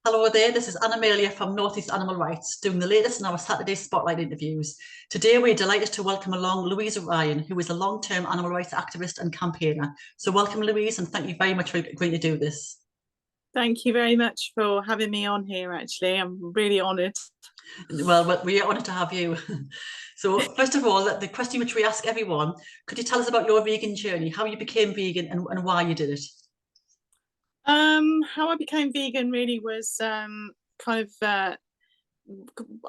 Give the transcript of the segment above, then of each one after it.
Hello there, this is Anna Amelia from North East Animal Rights, doing the latest in our Saturday Spotlight interviews. Today we're delighted to welcome along Louise Ryan, who is a long-term animal rights activist and campaigner. So welcome Louise, and thank you very much for agreeing to do this. Thank you very much for having me on here, actually. I'm really honoured. Well, we are honoured to have you. So first of all, the question which we ask everyone, could you tell us about your vegan journey, how you became vegan and why you did it? How I became vegan really was I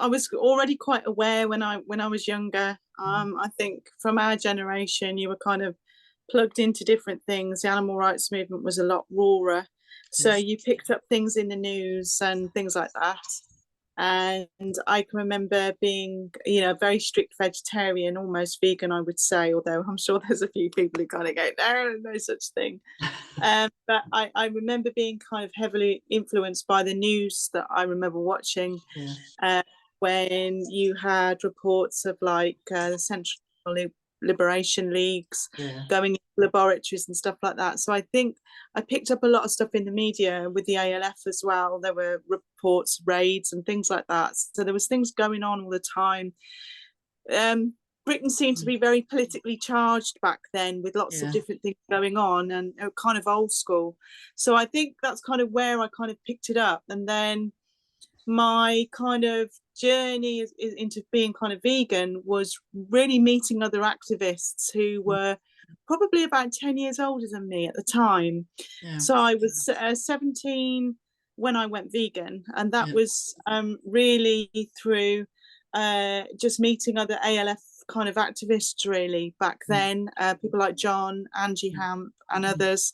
was already quite aware when I was younger. I think from our generation, you were kind of plugged into different things. The animal rights movement was a lot rawer, so Yes. you picked up things in the news and things like that. And I can remember being, a very strict vegetarian, almost vegan, I would say, although I'm sure there's a few people who kind of go, no such thing. But I remember being kind of heavily influenced by the news that I remember watching. Yeah. When you had reports of the Central Liberation Leagues Yeah. going into laboratories and stuff like that. So I think I picked up a lot of stuff in the media with the ALF as well. There were reports, raids and things like that. So there was things going on all the time. Britain seemed to be very politically charged back then, with lots of different things going on, and kind of old school. So I think that's kind of where I kind of picked it up. And then my kind of journey into being kind of vegan was really meeting other activists who were probably about 10 years older than me at the time. Yeah. So I was 17 when I went vegan, and that Yeah. was really through just meeting other ALF kind of activists really back then, people like John, Angie Hamp and others.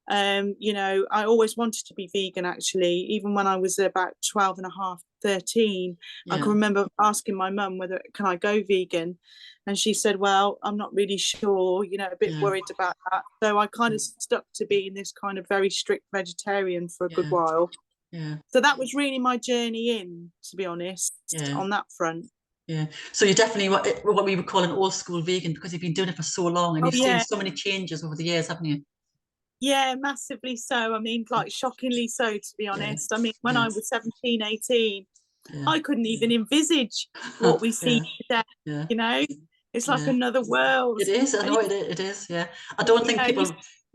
I always wanted to be vegan, actually, even when I was about 12 and a half, 13. I can remember asking my mum whether can I go vegan, and she said, well, I'm not really sure, a bit worried about that. So I kind of stuck to being this kind of very strict vegetarian for a good while. So that was really my journey in, to be honest, on that front. Yeah, so you're definitely what we would call an old school vegan, because you've been doing it for so long and you've seen so many changes over the years, haven't you? Yeah, massively so. I mean, like shockingly so, to be honest. I mean, when I was 17, 18, I couldn't even envisage what we see today, It's like another world. It is, I know it is, yeah. I don't think people,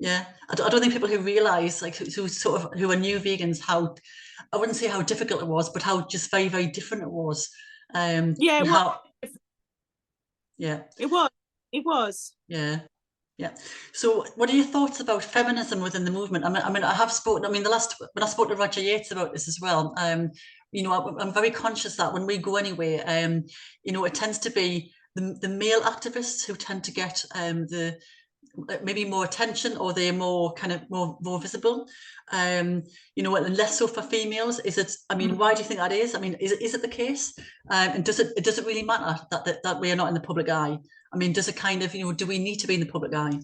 I don't think people who realise, like, who are new vegans, how, I wouldn't say how difficult it was, but how just very, very different it was. Yeah, and how, yeah. It was. Yeah. Yeah. So, what are your thoughts about feminism within the movement? I mean, I have spoken. I mean, when I spoke to Roger Yates about this as well. I'm very conscious that when we go anywhere, it tends to be the male activists who tend to get the maybe more attention, or they're more kind of more visible. And less so for females. Is it? I mean, why do you think that is? I mean, is it the case? And does it really matter that we are not in the public eye? I mean, does it kind of, do we need to be in the public eye?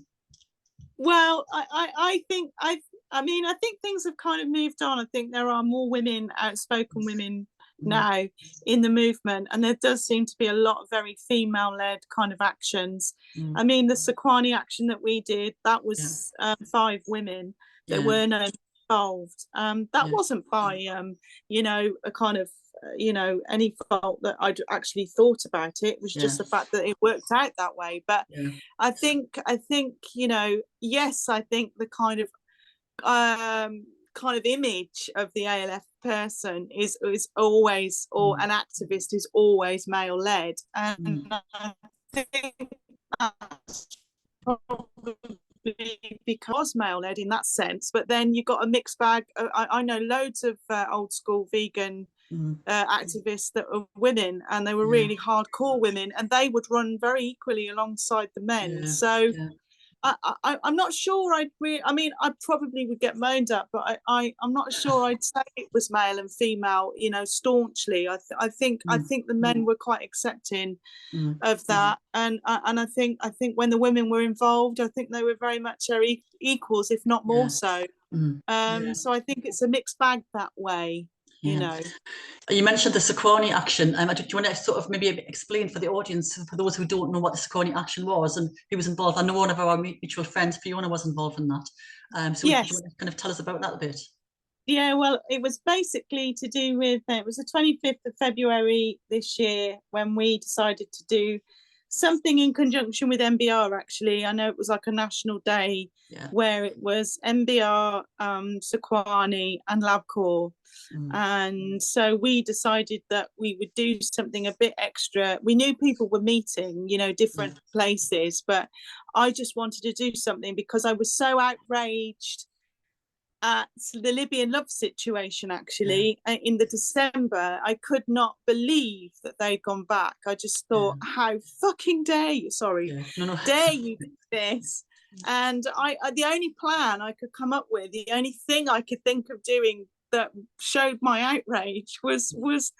Well, I think I think things have kind of moved on. I think there are more women, outspoken women now in the movement, and there does seem to be a lot of very female-led kind of actions. I mean, the Sequani action that we did, that was 5 women. There were no involved. That wasn't by a kind of any fault that I'd actually thought about it. It was just the fact that it worked out that way. But I think yes, I think the kind of image of the ALF person is always, or an activist is always male led, and I think that's probably because male led in that sense. But then you've got a mixed bag. I know loads of old school vegan activists that were women, and they were really hardcore women, and they would run very equally alongside the men. So I'm not sure I mean, I probably would get moaned at, but I'm not sure I'd say it was male and female, staunchly. I think the men were quite accepting of that, and I think when the women were involved, I think they were very much their equals, if not more so. So I think it's a mixed bag that way. You mentioned the Sequani action. Do you want to sort of maybe explain for the audience, for those who don't know, what the Sequani action was and who was involved? I know one of our mutual friends, Fiona, was involved in that. So yes. you want to kind of tell us about that a bit? Yeah, well, it was basically to do with it was the 25th of February this year when we decided to do something in conjunction with MBR, actually. I know it was like a national day Yeah. where it was MBR, Sequani, and LabCorp. Mm. And so we decided that we would do something a bit extra. We knew people were meeting, you know, different Yeah. places, but I just wanted to do something because I was so outraged at the Libyan love situation, Yeah. actually, in the December. I could not believe that they'd gone back. I just Yeah. thought, how fucking dare you, sorry, Yeah. No, no. dare you do this? And the only plan I could come up with, the only thing I could think of doing that showed my outrage was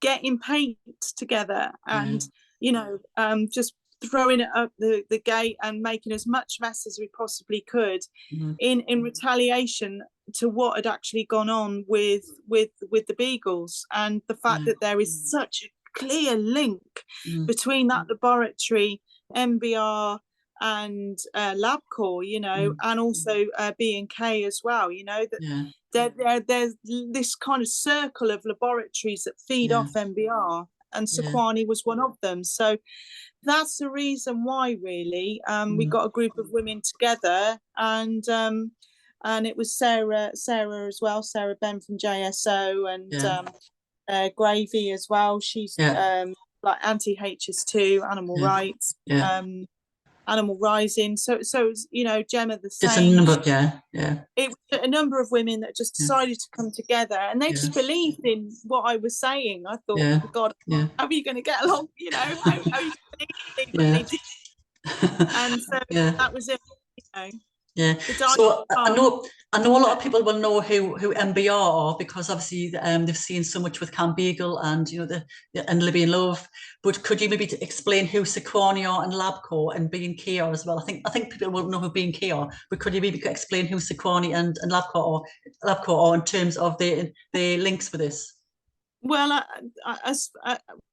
getting paint together Yeah. and, you know, just throwing it up the gate and making as much mess as we possibly could Mm. in retaliation to what had actually gone on with the Beagles, and the fact Yeah. that there is such a clear link Mm. between that laboratory, MBR, and LabCorp, you know, Mm. and also B&K as well, you know, that Yeah. there's this kind of circle of laboratories that feed Yeah. off MBR, and Yeah. Sequani was one of them. So that's the reason why, really, we Mm. got a group of women together, and it was Sarah as well, Sarah Ben from JSO, and Yeah. Gravy as well. She's Yeah. like anti-HS2, animal Yeah. rights, Yeah. Animal Rising. So you know, Gemma the Just a same. number. Yeah. Yeah. It was a number of women that just Yeah. decided to come together, and they Yeah. just believed in what I was saying. I thought, Yeah. God, Yeah. how are you going to get along? You know, how are you going to believe? But Yeah. they did, and so Yeah. that was it. You know, Yeah. the dying So art. I know a lot of people will know who MBR are because obviously they've seen so much with Camp Beagle and you know and Libyan Love. But could you maybe explain who Sequani are and Labco and B&K are as well? I think people will know who B&K are, but could you maybe explain who Sequani and Labco are in terms of the links with this? Well,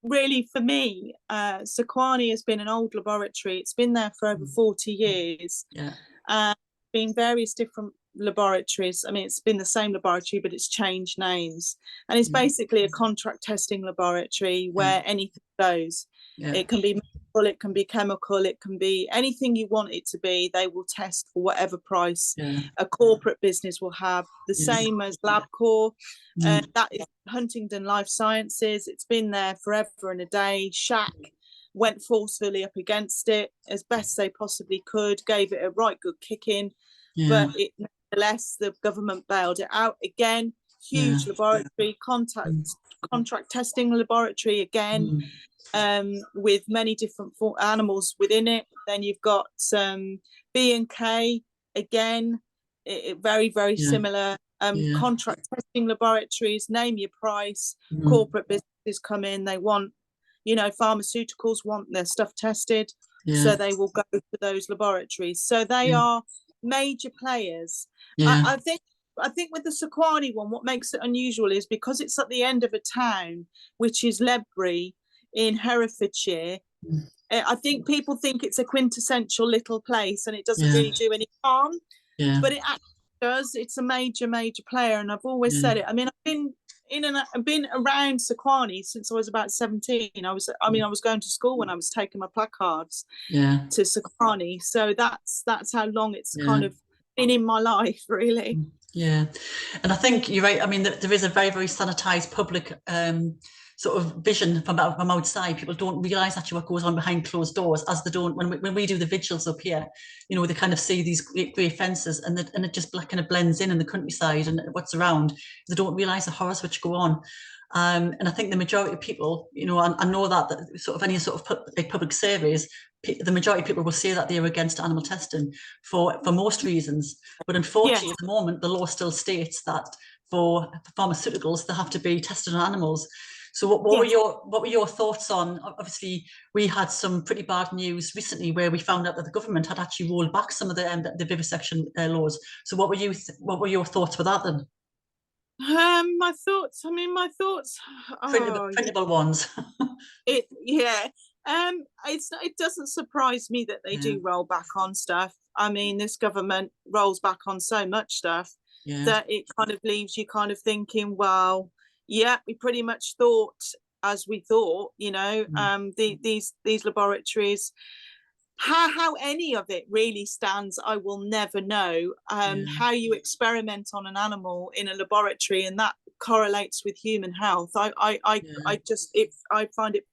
really, for me, Sequani has been an old laboratory. It's been there for over 40 years. Yeah. Been various different laboratories. I mean, it's been the same laboratory, but it's changed names. And it's Yeah. basically a contract testing laboratory Yeah. where anything goes. Yeah. It can be medical, it can be chemical, it can be anything you want it to be. They will test for whatever price Yeah. a corporate business will have. The Yeah. same as LabCorp. Mm. That is Huntingdon Life Sciences. It's been there forever and a day. Shack went forcefully up against it as best they possibly could, gave it a right good kicking, Yeah. but it nevertheless the government bailed it out again. Yeah. Huge laboratory, Mm. contract testing laboratory again, Mm. with many different animals within it. Then you've got some B&K again, very Yeah. similar. Yeah. Contract testing laboratories, name your price. Mm. Corporate businesses come in, they want, you know, pharmaceuticals want their stuff tested, so Yeah. they will go to those laboratories. So they Yeah. are major players. Yeah. I think with the Sequani one, what makes it unusual is because it's at the end of a town, which is Ledbury in Herefordshire. Mm. I think people think it's a quintessential little place and it doesn't Yeah. really do any harm, Yeah. but it actually does. It's a major player, and I've always Yeah. said it. I mean, I've been around Sequani since I was about 17. I was going to school when I was taking my placards Yeah. to Sequani, so that's how long it's Yeah. kind of been in my life, really. Yeah, and I think you're right. I mean, there is a very sanitized public sort of vision from outside. People don't realise actually what goes on behind closed doors, as they don't when we do the vigils up here. You know, they kind of see these great fences, and it just kind of blends in the countryside and what's around. They don't realise the horrors which go on. And I think the majority of people, you know, I know that sort of any sort of like public surveys, the majority of people will say that they're against animal testing for most reasons. But Yeah, unfortunately, at the moment, the law still states that for pharmaceuticals, they have to be tested on animals. So yes. what were your thoughts on? Obviously, we had some pretty bad news recently where we found out that the government had actually rolled back some of the vivisection laws. So what were your thoughts with that then? My thoughts. I mean, my thoughts. Oh, yeah. Printable ones. Yeah. It doesn't surprise me that they Yeah. do roll back on stuff. I mean, this government rolls back on so much stuff. yeah, that it kind of leaves you kind of thinking, well, yeah, we pretty much thought as we thought, these laboratories. How any of it really stands, I will never know. yeah, How you experiment on an animal in a laboratory and that correlates with human health, yeah, I find it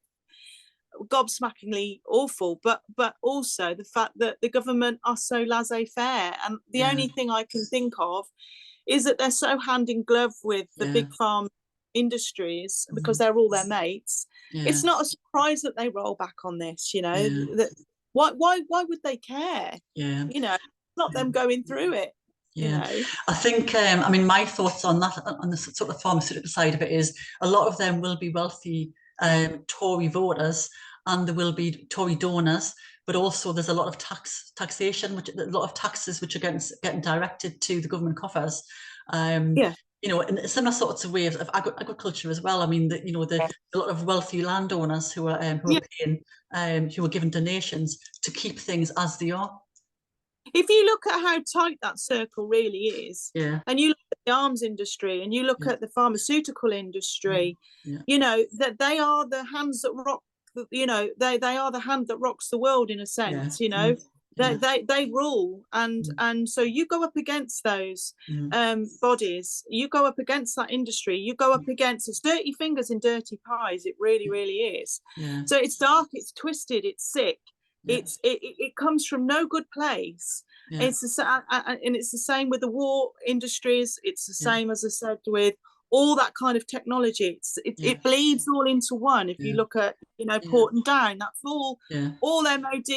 gobsmackingly awful. But also the fact that the government are so laissez-faire, and the yeah, only thing I can think of is that they're so hand in glove with the yeah, big farm industries because mhm, they're all their mates. yeah, It's not a surprise that they roll back on this, yeah, that why would they care? yeah. Not them going through it, you Yeah, know. I think, I mean, my thoughts on that, on the sort of pharmaceutical side of it, is a lot of them will be wealthy Tory voters, and there will be Tory donors, but also there's a lot of taxation, which a lot of taxes which are getting directed to the government coffers. Um, Yeah, in similar sorts of ways of agriculture as well. I mean, a lot of wealthy landowners who are yeah. paying, who are giving donations to keep things as they are. If you look at how tight that circle really is, Yeah, and you look at the arms industry and you look yeah, at the pharmaceutical industry, yeah, that they are the hands that rock, they are the hand that rocks the world in a yeah, sense, yeah. they rule, and Mm, so you go up against those mm, bodies, you go up against that industry, you go up against, it's dirty fingers in dirty pies, it really really is. yeah, So it's dark, it's twisted, it's sick, yeah, it comes from no good place. yeah, It's and it's the same with the war industries. It's the yeah, same, as I said, with all that kind of technology. yeah, It bleeds all into one. If you yeah, look at yeah, Port and Down, that's yeah, all MOD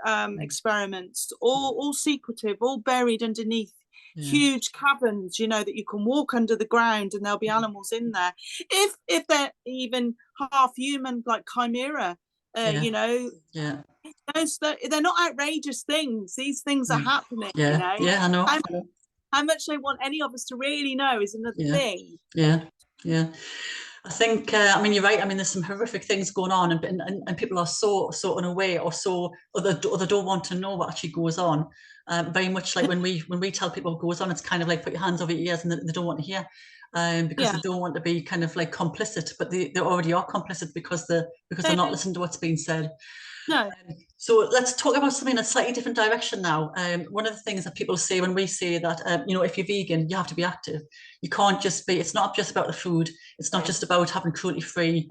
mm, experiments, all secretive, all buried underneath yeah, huge caverns. That you can walk under the ground and there'll be animals in there. If they're even half human, like chimera, yeah, yeah, they're not outrageous things. These things are mm, happening. yeah, yeah. I know. How, how much they want any of us to really know is another Yeah, thing. yeah, yeah. I think, I mean, you're right. I mean, there's some horrific things going on, and people are so unaware, or they don't want to know what actually goes on. Very much like when we tell people what goes on, it's kind of like put your hands over your ears, and they don't want to hear, because they Yeah. don't want to be kind of like complicit, but they already are complicit because they're not listening to what's being said. No. So let's talk about something in a slightly different direction now. One of the things that people say when we say that, if you're vegan, you have to be active. You can't just be, it's not just about the food. It's not just about having cruelty-free,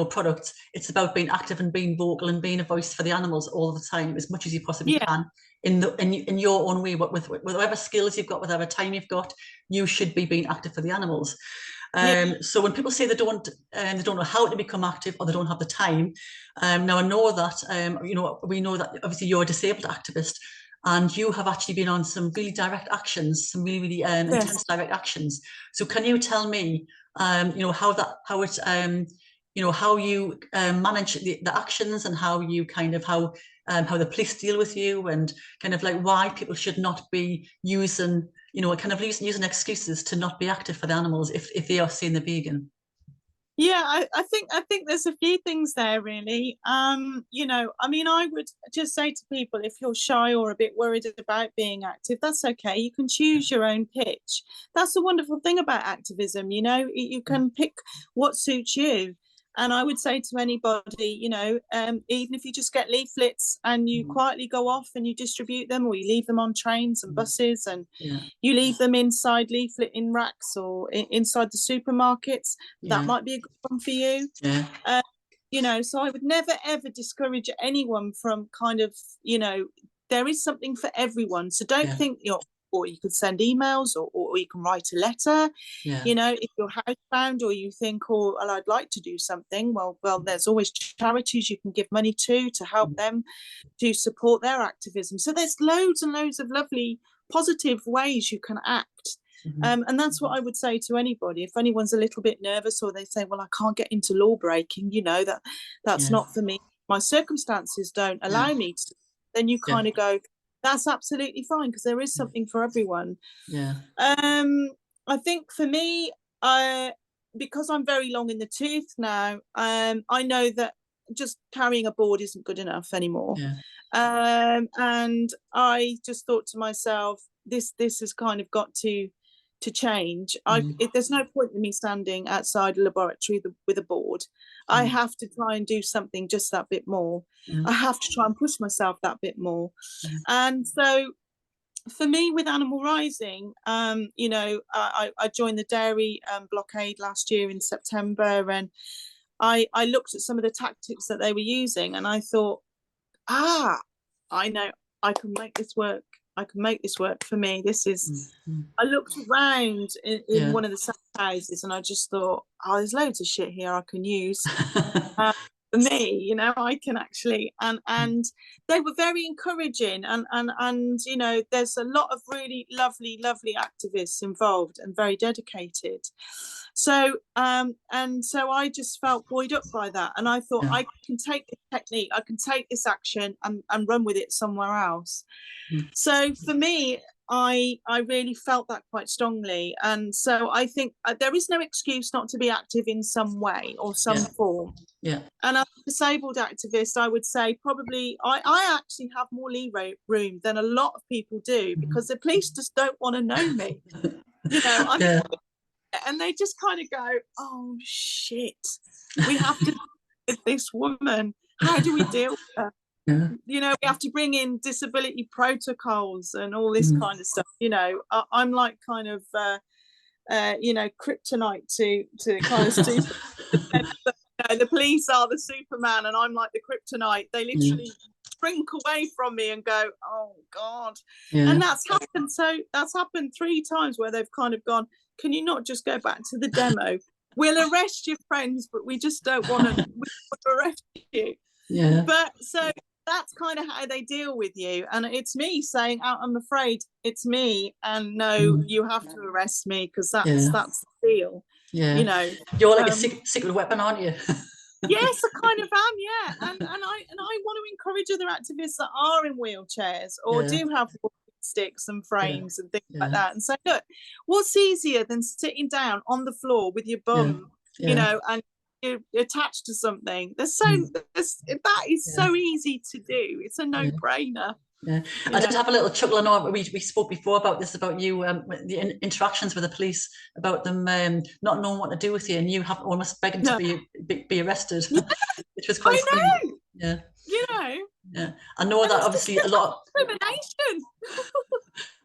products. It's about being active and being vocal and being a voice for the animals all the time, as much as you possibly Yeah. can, in your own way, with whatever skills you've got, whatever time you've got, you should be being active for the animals. Yeah. So when people say they don't know how to become active, or they don't have the time, now I know that we know that obviously you're a disabled activist, and you have actually been on some really direct actions, some really really Yes. intense direct actions. So can you tell me, how you manage the actions, and how you how the police deal with you, and kind of like why people should not be using kind of using excuses to not be active for the animals if they are saying they're vegan. Yeah, I think there's a few things there really. I mean, I would just say to people, if you're shy or a bit worried about being active, that's okay. You can choose your own pitch. That's the wonderful thing about activism, you can pick what suits you. And I would say to anybody, even if you just get leaflets and you Mhm. quietly go off and you distribute them, or you leave them on trains and buses, and Yeah, you leave them inside leaflet in racks or inside the supermarkets, that yeah, might be a good one for you. yeah, uh, so I would never ever discourage anyone from kind of, there is something for everyone, so don't yeah, think or you could send emails, or you can write a letter. yeah, If you're housebound, or you think, oh well, I'd like to do something, well there's always charities you can give money to help mm, them to support their activism. So there's loads and loads of lovely positive ways you can act. mhm, And that's what I would say to anybody. If anyone's a little bit nervous, or they say, well, I can't get into law breaking, that's yeah, not for me, my circumstances don't yeah, allow me to, then you yeah, kind of go, that's absolutely fine, because there is something for everyone. yeah, um I think for me, because I'm very long in the tooth now, I know that just carrying a board isn't good enough anymore. yeah, And I just thought to myself, this has kind of got to to change. Mm. There's no point in me standing outside a laboratory with a board. I have to try and do something just that bit more. I have to try and push myself that bit more. And so for me with Animal Rising, you know, I joined the dairy blockade last year in September, and I looked at some of the tactics that they were using, and I thought, I know I can make this work. I can make this work for me. This is, I looked around in one of the sack houses, and I just thought, oh, there's loads of shit here I can use. For me, you know, I can actually, and they were very encouraging, and you know, there's a lot of really lovely activists involved and very dedicated. So and so I just felt buoyed up by that, and I thought, I can take this technique, I can take this action and run with it somewhere else. So for me, I really felt that quite strongly, and so I think there is no excuse not to be active in some way or some form. And as a disabled activist, I would say probably I actually have more leeway room than a lot of people do, because the police just don't want to know me. You know, and they just kind of go, oh shit, we have to deal with this woman. How do we deal with her? You know, we have to bring in disability protocols and all this kind of stuff. You know, I'm like kind of you know, kryptonite to kind of the police are the Superman and I'm like the kryptonite. They literally shrink away from me and go, oh God. And that's happened. So that's happened 3 times where they've kind of gone, can you not just go back to the demo? We'll arrest your friends, but we just don't want to arrest you. But so that's kind of how they deal with you. And it's me saying, I'm afraid it's me, and no, you have to arrest me, because that's the deal. You know, you're like a secret weapon, aren't you? Yes, I kind of am, and I want to encourage other activists that are in wheelchairs or do have sticks and frames and things like that, and say, look, what's easier than sitting down on the floor with your bum, you know, and you're attached to something? That is so easy to do. It's a no-brainer. I did have a little chuckle. I know we spoke before about this, about you, the interactions with the police, about them not knowing what to do with you, and you have almost begging to be arrested, which was quite funny. You know, I know that obviously a lot of discrimination.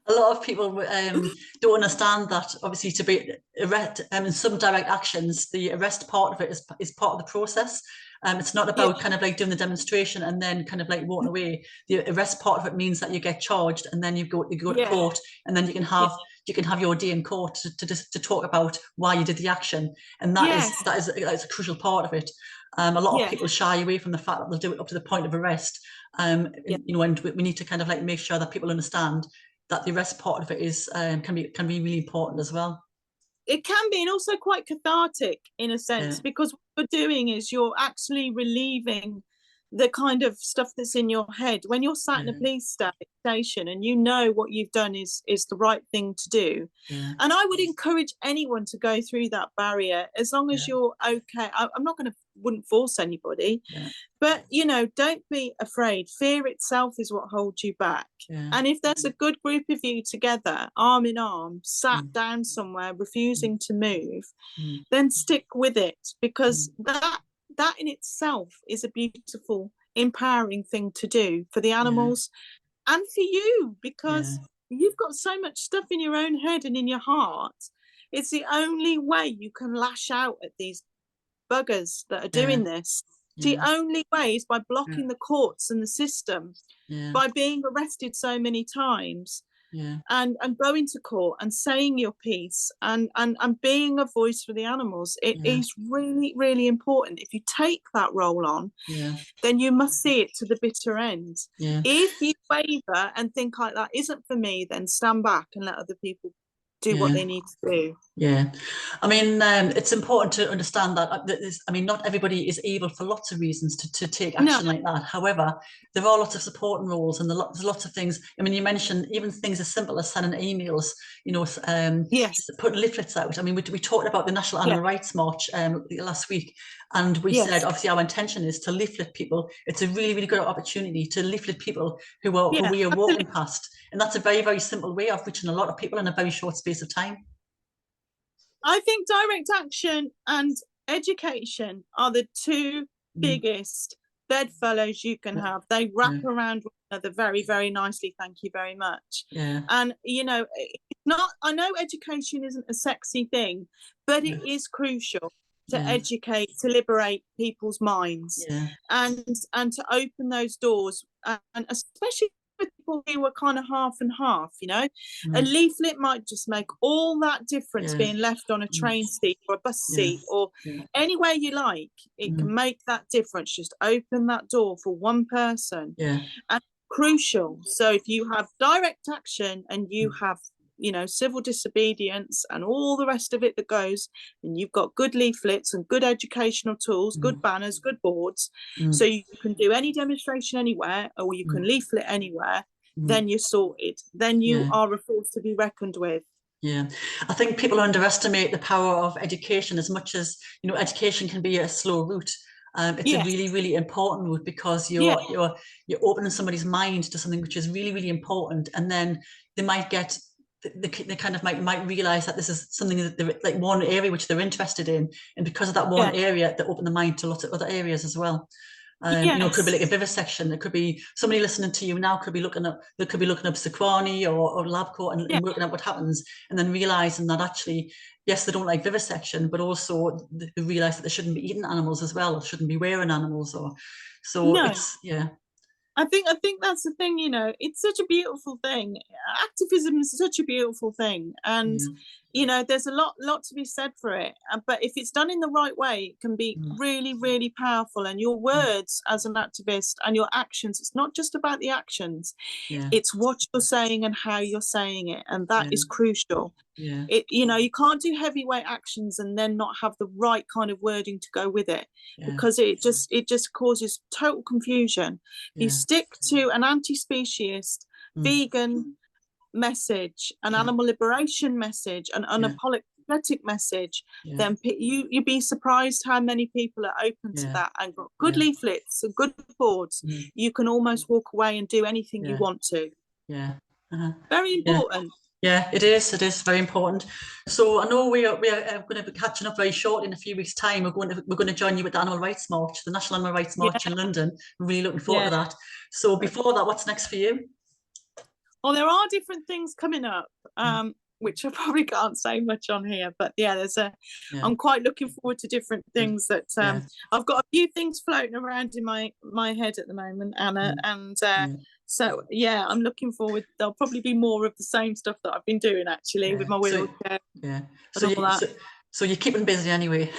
a lot of people don't understand that obviously to be arrest in some direct actions, the arrest part of it is part of the process. It's not about kind of like doing the demonstration and then kind of like walking away. The arrest part of it means that you get charged, and then you go to court, and then you can have your day in court to talk about why you did the action, and that is a crucial part of it. A lot of people shy away from the fact that they'll do it up to the point of arrest. You know, and we need to kind of like make sure that people understand that the arrest part of it is can be really important as well. It can be, and also quite cathartic in a sense, because what you're doing is you're actually relieving the kind of stuff that's in your head when you're sat in a police station and you know what you've done is the right thing to do. And I would encourage anyone to go through that barrier, as long as you're okay. I'm not wouldn't force anybody, but you know, don't be afraid. Fear itself is what holds you back. And if there's a good group of you together, arm in arm, sat down somewhere, refusing to move, then stick with it, because that in itself is a beautiful, empowering thing to do for the animals and for you, because you've got so much stuff in your own head and in your heart. It's the only way you can lash out at these buggers that are doing this. The only way is by blocking the courts and the system, by being arrested so many times, and going to court and saying your piece and being a voice for the animals. It is really, really important. If you take that role on, then you must see it to the bitter end. If you waver and think like that isn't for me, then stand back and let other people do what they need to do. I mean, it's important to understand that I mean, not everybody is able, for lots of reasons, to take action like that. However, there are lots of supporting roles, and there's lots of things. I mean, you mentioned even things as simple as sending emails, you know, putting leaflets out. I mean, we talked about the National Animal Rights March last week, and we said obviously our intention is to leaflet people. It's a really, really good opportunity to leaflet people who we are walking past, and that's a very, very simple way of reaching a lot of people in a very short space of time. I think direct action and education are the two biggest bedfellows you can have. They wrap around one another very, very nicely. Thank you very much. Yeah. And I know education isn't a sexy thing, but it is crucial to educate, to liberate people's minds, and to open those doors, and especially with people who were kind of half and half, a leaflet might just make all that difference, being left on a train seat or a bus seat or anywhere you like. It can make that difference. Just open that door for one person. And crucial. So if you have direct action and you have civil disobedience and all the rest of it that goes, and you've got good leaflets and good educational tools, good banners, good boards, so you can do any demonstration anywhere, or you can leaflet anywhere, then you're sorted. Then you are a force to be reckoned with. Yeah, I think people underestimate the power of education as much as, education can be a slow route. It's a really, really important route, because you're opening somebody's mind to something which is really, really important, and then they might get they kind of might realize that this is something that they're, like, one area which they're interested in, and because of that one area, they open the mind to lots of other areas as well. It could be like a vivisection. It could be somebody listening to you now could be looking up Sequani or Labco and working out what happens, and then realizing that actually, yes, they don't like vivisection, but also they realize that they shouldn't be eating animals as well, or shouldn't be wearing animals, or so. It's I think that's the thing, it's such a beautiful thing. Activism is such a beautiful thing, and there's a lot to be said for it. But if it's done in the right way, it can be really, really powerful. And your words as an activist and your actions, it's not just about the actions, it's what you're saying and how you're saying it, and that is crucial. You can't do heavyweight actions and then not have the right kind of wording to go with it, because it just causes total confusion. You stick to an anti-speciest, vegan message, an animal liberation message, an unapologetic message, then you'd be surprised how many people are open to that and got good leaflets and good boards. You can almost walk away and do anything you want to. Very important. Yeah, it is very important. So I know we are going to be catching up very shortly in a few weeks' time. We're going to join you at the Animal Rights March, the National Animal Rights March in London. I'm really looking forward to that. So before that, what's next for you? Well, there are different things coming up, which I probably can't say much on here, but I'm quite looking forward to different things that I've got a few things floating around in my head at the moment, Anna, and so I'm looking forward. There'll probably be more of the same stuff that I've been doing, actually, with my wheelchair. So you're keeping busy anyway.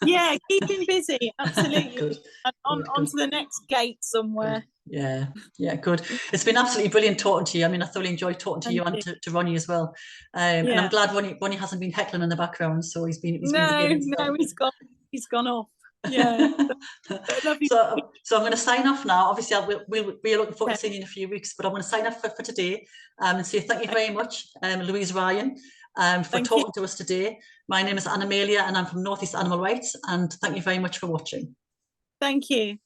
Yeah, keeping busy, absolutely. And on to the next gate somewhere. Good. Yeah, good. It's been absolutely brilliant talking to you. I mean, I thoroughly enjoyed talking to you and to Ronnie as well. And I'm glad Ronnie hasn't been heckling in the background, so he's been he's gone off. Yeah. So I'm going to sign off now. Obviously, we're looking forward to seeing you in a few weeks, but I'm going to sign off for today and say thank you very much, Louise Ryan, for talking to us today. My name is Anna Malia, and I'm from North East Animal Rights, and thank you very much for watching. Thank you.